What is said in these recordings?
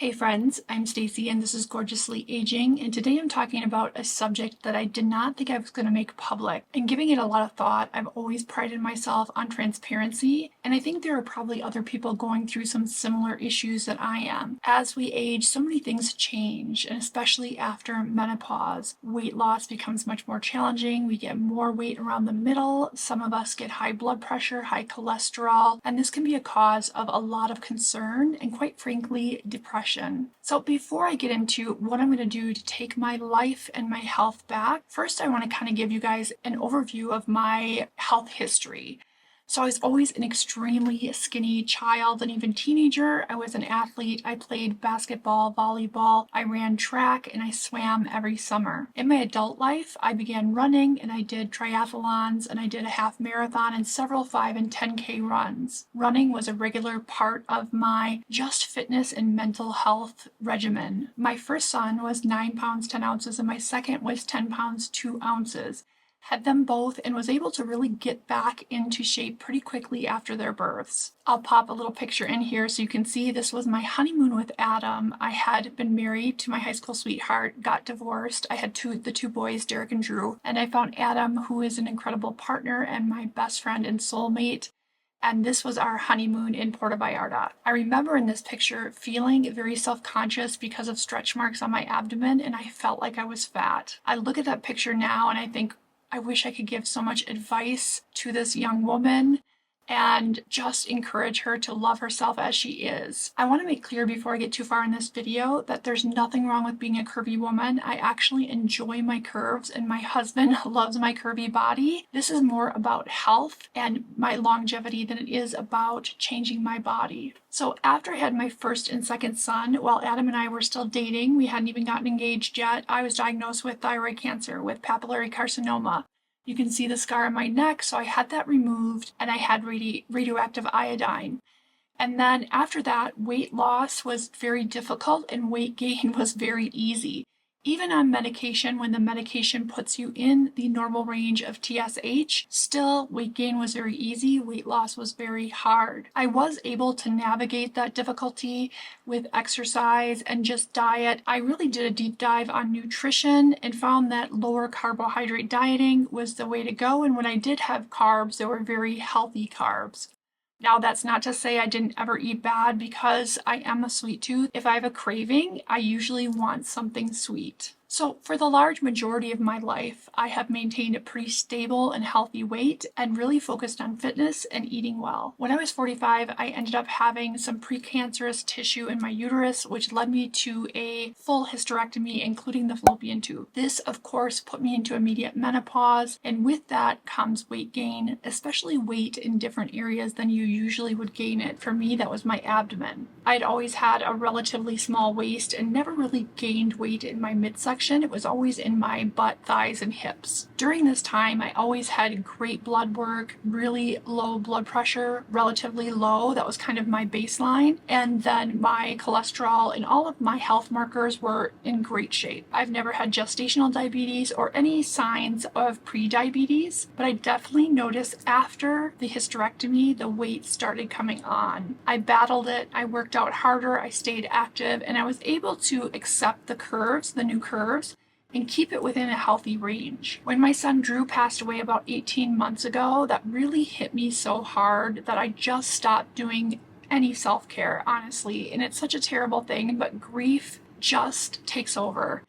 Hey friends, I'm Stacy and this is Gorgeously Aging, and today I'm talking about a subject that I did not think I was going to make public. And giving it a lot of thought, I've always prided myself on transparency, and I think there are probably other people going through some similar issues that I am. As we age, so many things change, and especially after menopause, weight loss becomes much more challenging. We get more weight around the middle. Some of us get high blood pressure, high cholesterol, and this can be a cause of a lot of concern and, quite frankly, depression. So before I get into what I'm going to do to take my life and my health back, first I want to kind of give you guys an overview of my health history. So I was always an extremely skinny child and even teenager. I was an athlete. I played basketball, volleyball, I ran track, and I swam every summer. In my adult life, I began running and I did triathlons and I did a half marathon and several 5 and 10K runs. Running was a regular part of my just fitness and mental health regimen. My first son was 9 pounds 10 ounces and my second was 10 pounds 2 ounces. Had them both and was able to really get back into shape pretty quickly after their births. I'll pop a little picture in here so you can see this was my honeymoon with Adam. I had been married to my high school sweetheart, got divorced. I had the two boys, Derek and Drew, and I found Adam, who is an incredible partner and my best friend and soulmate. And this was our honeymoon in Puerto Vallarta. I remember in this picture feeling very self-conscious because of stretch marks on my abdomen, and I felt like I was fat. I look at that picture now and I think, I wish I could give so much advice to this young woman and just encourage her to love herself as she is. I want to make clear before I get too far in this video that there's nothing wrong with being a curvy woman. I actually enjoy my curves and my husband loves my curvy body. This is more about health and my longevity than it is about changing my body. So after I had my first and second son, while Adam and I were still dating, we hadn't even gotten engaged yet, I was diagnosed with thyroid cancer, with papillary carcinoma. You can see the scar on my neck, so I had that removed and I had radioactive iodine. And then after that, weight loss was very difficult and weight gain was very easy. Even on medication, when the medication puts you in the normal range of TSH, still weight gain was very easy, weight loss was very hard. I was able to navigate that difficulty with exercise and just diet. I really did a deep dive on nutrition and found that lower carbohydrate dieting was the way to go, and when I did have carbs, they were very healthy carbs. Now, that's not to say I didn't ever eat bad, because I am a sweet tooth. If I have a craving, I usually want something sweet. So for the large majority of my life, I have maintained a pretty stable and healthy weight and really focused on fitness and eating well. When I was 45, I ended up having some precancerous tissue in my uterus, which led me to a full hysterectomy, including the fallopian tube. This, of course, put me into immediate menopause, and with that comes weight gain, especially weight in different areas than you usually would gain it. For me, that was my abdomen. I'd always had a relatively small waist and never really gained weight in my midsection. It was always in my butt, thighs, and hips. During this time, I always had great blood work, really low blood pressure, relatively low. That was kind of my baseline. And then my cholesterol and all of my health markers were in great shape. I've never had gestational diabetes or any signs of pre-diabetes, but I definitely noticed after the hysterectomy, the weight started coming on. I battled it. I worked out harder. I stayed active, and I was able to accept the curves, the new curves, and keep it within a healthy range. When my son Drew passed away about 18 months ago, that really hit me so hard that I just stopped doing any self-care, honestly. And it's such a terrible thing, but grief just takes over.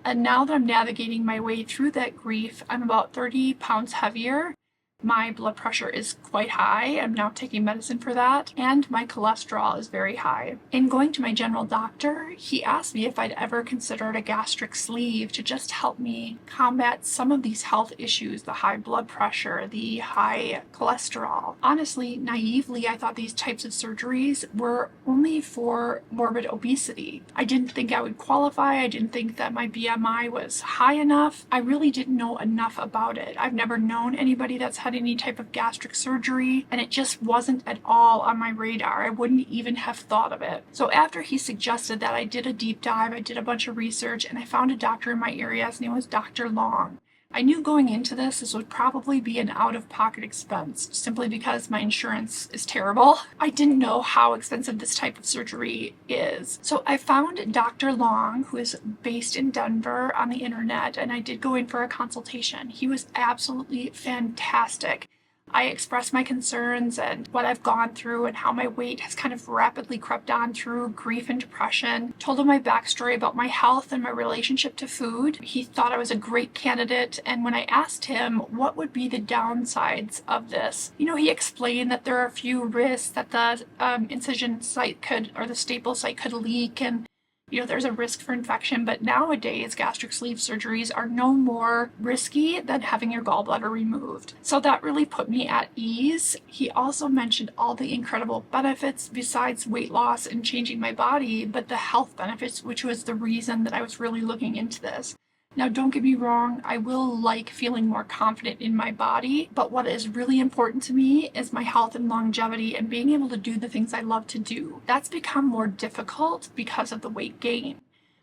And now that I'm navigating my way through that grief, I'm about 30 pounds heavier. My blood pressure is quite high. I'm now taking medicine for that, and my cholesterol is very high. In going to my general doctor, he asked me if I'd ever considered a gastric sleeve to just help me combat some of these health issues, the high blood pressure, the high cholesterol. Honestly, naively, I thought these types of surgeries were only for morbid obesity. I didn't think I would qualify. I didn't think that my BMI was high enough. I really didn't know enough about it. I've never known anybody that's had any type of gastric surgery, and it just wasn't at all on my radar. I wouldn't even have thought of it. So after he suggested that, I did a deep dive, I did a bunch of research, and I found a doctor in my area. His name was Dr. Long. I knew going into this would probably be an out-of-pocket expense simply because my insurance is terrible. I didn't know how expensive this type of surgery is. So I found Dr. Long, who is based in Denver, on the internet, and I did go in for a consultation. He was absolutely fantastic. I expressed my concerns and what I've gone through and how my weight has kind of rapidly crept on through grief and depression. Told him my backstory about my health and my relationship to food. He thought I was a great candidate, and when I asked him what would be the downsides of this, he explained that there are a few risks, that the incision site could, or the staple site could leak, and there's a risk for infection, but nowadays gastric sleeve surgeries are no more risky than having your gallbladder removed. So that really put me at ease. He also mentioned all the incredible benefits besides weight loss and changing my body, but the health benefits, which was the reason that I was really looking into this. Now, don't get me wrong, I will like feeling more confident in my body, but what is really important to me is my health and longevity and being able to do the things I love to do. That's become more difficult because of the weight gain.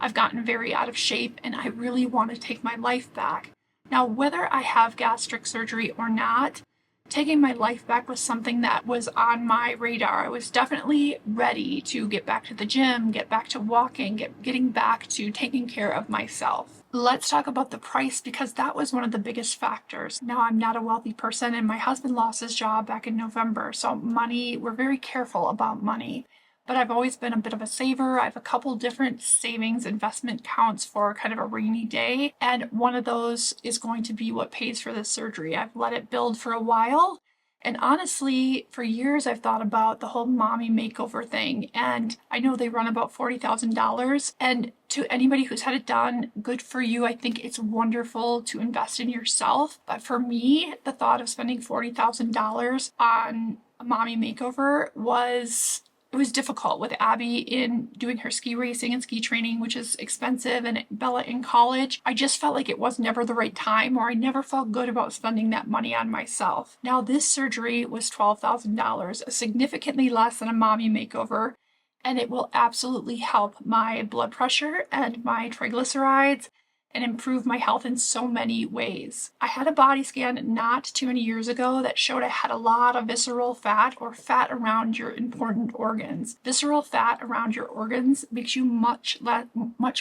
I've gotten very out of shape and I really want to take my life back. Now, whether I have gastric surgery or not, taking my life back was something that was on my radar. I was definitely ready to get back to the gym, get back to walking, getting back to taking care of myself. Let's talk about the price because that was one of the biggest factors. Now, I'm not a wealthy person and my husband lost his job back in November, so we're very careful about money. But I've always been a bit of a saver. I have a couple different savings investment accounts for kind of a rainy day. And one of those is going to be what pays for this surgery. I've let it build for a while. And honestly, for years, I've thought about the whole mommy makeover thing. And I know they run about $40,000. And to anybody who's had it done, good for you. I think it's wonderful to invest in yourself. But for me, the thought of spending $40,000 on a mommy makeover it was difficult with Abby in doing her ski racing and ski training, which is expensive, and Bella in college. I just felt like it was never the right time, or I never felt good about spending that money on myself. Now, this surgery was $12,000, significantly less than a mommy makeover, and it will absolutely help my blood pressure and my triglycerides and improve my health in so many ways. I had a body scan not too many years ago that showed I had a lot of visceral fat, or fat around your important organs. Visceral fat around your organs makes you much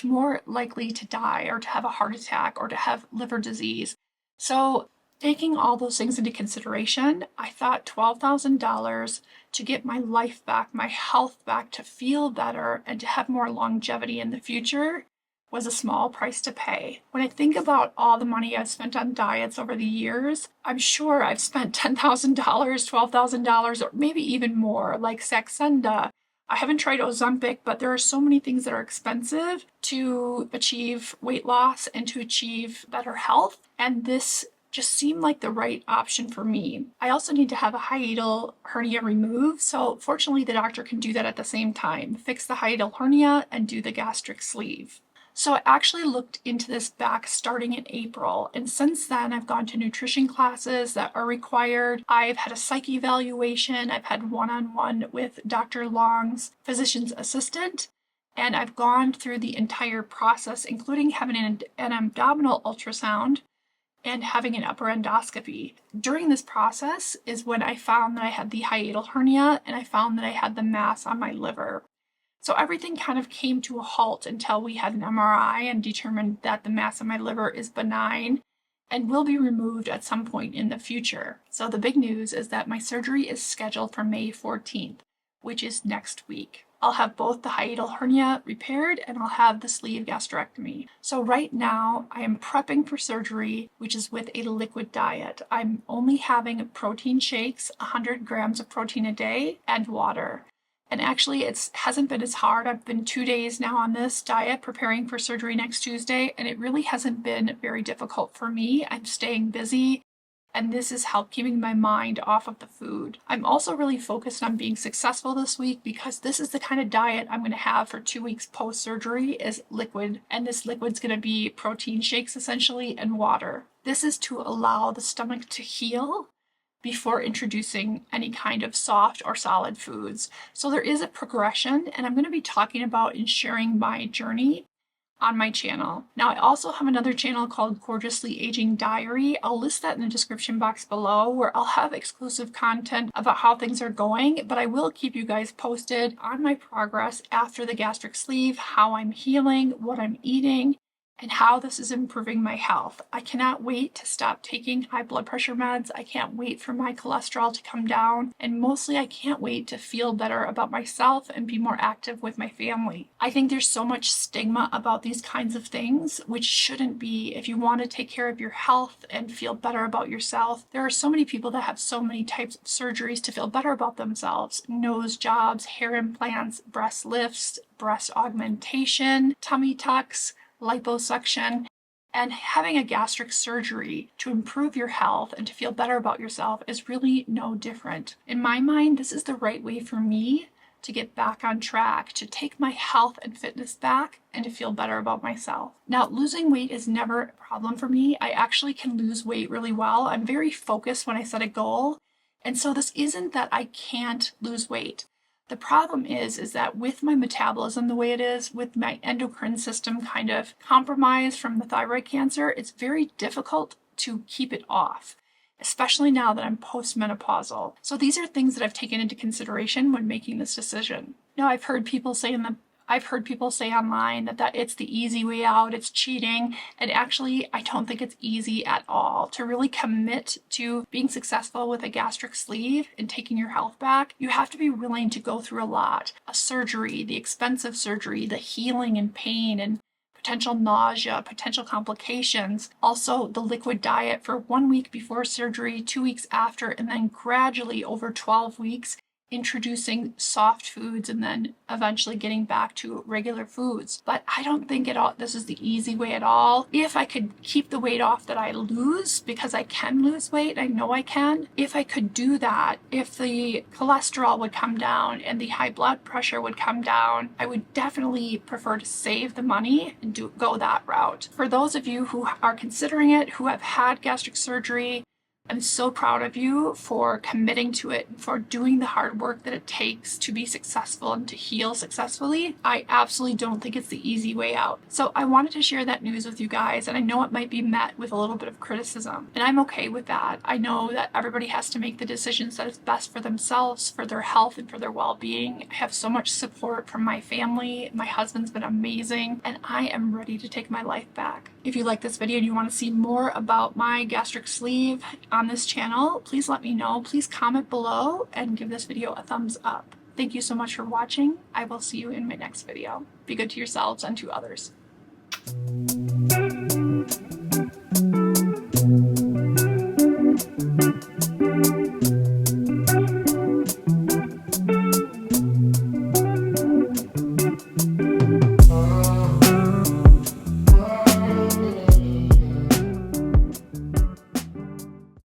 more likely to die or to have a heart attack or to have liver disease. So taking all those things into consideration, I thought $12,000 to get my life back, my health back, to feel better and to have more longevity in the future was a small price to pay. When I think about all the money I've spent on diets over the years, I'm sure I've spent $10,000, $12,000, or maybe even more, like Saxenda. I haven't tried Ozempic, but there are so many things that are expensive to achieve weight loss and to achieve better health, and this just seemed like the right option for me. I also need to have a hiatal hernia removed, so fortunately the doctor can do that at the same time, fix the hiatal hernia and do the gastric sleeve. So I actually looked into this back starting in April, and since then I've gone to nutrition classes that are required. I've had a psych evaluation. I've had one-on-one with Dr. Long's physician's assistant, and I've gone through the entire process, including having an abdominal ultrasound and having an upper endoscopy. During this process is when I found that I had the hiatal hernia and I found that I had the mass on my liver. So everything kind of came to a halt until we had an MRI and determined that the mass in my liver is benign and will be removed at some point in the future. So the big news is that my surgery is scheduled for May 14th, which is next week. I'll have both the hiatal hernia repaired and I'll have the sleeve gastrectomy. So right now I am prepping for surgery, which is with a liquid diet. I'm only having protein shakes, 100 grams of protein a day, and water. And actually, it hasn't been as hard. I've been 2 days now on this diet, preparing for surgery next Tuesday, and it really hasn't been very difficult for me. I'm staying busy, and this has helped keeping my mind off of the food. I'm also really focused on being successful this week because this is the kind of diet I'm going to have for 2 weeks post-surgery is liquid, and this liquid's going to be protein shakes essentially and water. This is to allow the stomach to heal before introducing any kind of soft or solid foods. So there is a progression, and I'm going to be talking about and sharing my journey on my channel. Now, I also have another channel called Gorgeously Aging Diary. I'll list that in the description box below, where I'll have exclusive content about how things are going, but I will keep you guys posted on my progress after the gastric sleeve, how I'm healing, what I'm eating, and how this is improving my health. I cannot wait to stop taking high blood pressure meds. I can't wait for my cholesterol to come down. And mostly, I can't wait to feel better about myself and be more active with my family. I think there's so much stigma about these kinds of things, which shouldn't be. If you want to take care of your health and feel better about yourself, there are so many people that have so many types of surgeries to feel better about themselves: nose jobs, hair implants, breast lifts, breast augmentation, tummy tucks, liposuction, and having a gastric surgery to improve your health and to feel better about yourself is really no different. In my mind, this is the right way for me to get back on track, to take my health and fitness back, and to feel better about myself. Now, losing weight is never a problem for me. I actually can lose weight really well. I'm very focused when I set a goal. And so this isn't that I can't lose weight. The problem is that with my metabolism the way it is, with my endocrine system kind of compromised from the thyroid cancer, it's very difficult to keep it off, especially now that I'm postmenopausal. So these are things that I've taken into consideration when making this decision. Now, I've heard people say online that it's the easy way out, it's cheating, and actually I don't think it's easy at all. To really commit to being successful with a gastric sleeve and taking your health back, you have to be willing to go through a lot. A surgery, the expensive surgery, the healing and pain and potential nausea, potential complications, also the liquid diet for 1 week before surgery, 2 weeks after, and then gradually over 12 weeks introducing soft foods and then eventually getting back to regular foods. But I don't think this is the easy way at all. If I could keep the weight off that I lose, because I can lose weight, I know I can. If I could do that, if the cholesterol would come down and the high blood pressure would come down, I would definitely prefer to save the money and go that route. For those of you who are considering it, who have had gastric surgery, I'm so proud of you for committing to it, for doing the hard work that it takes to be successful and to heal successfully. I absolutely don't think it's the easy way out. So I wanted to share that news with you guys, and I know it might be met with a little bit of criticism, and I'm okay with that. I know that everybody has to make the decisions that is best for themselves, for their health, and for their well-being. I have so much support from my family. My husband's been amazing, and I am ready to take my life back. If you like this video and you want to see more about my gastric sleeve on this channel, please let me know. Please comment below and give this video a thumbs up. Thank you so much for watching. I will see you in my next video. Be good to yourselves and to others.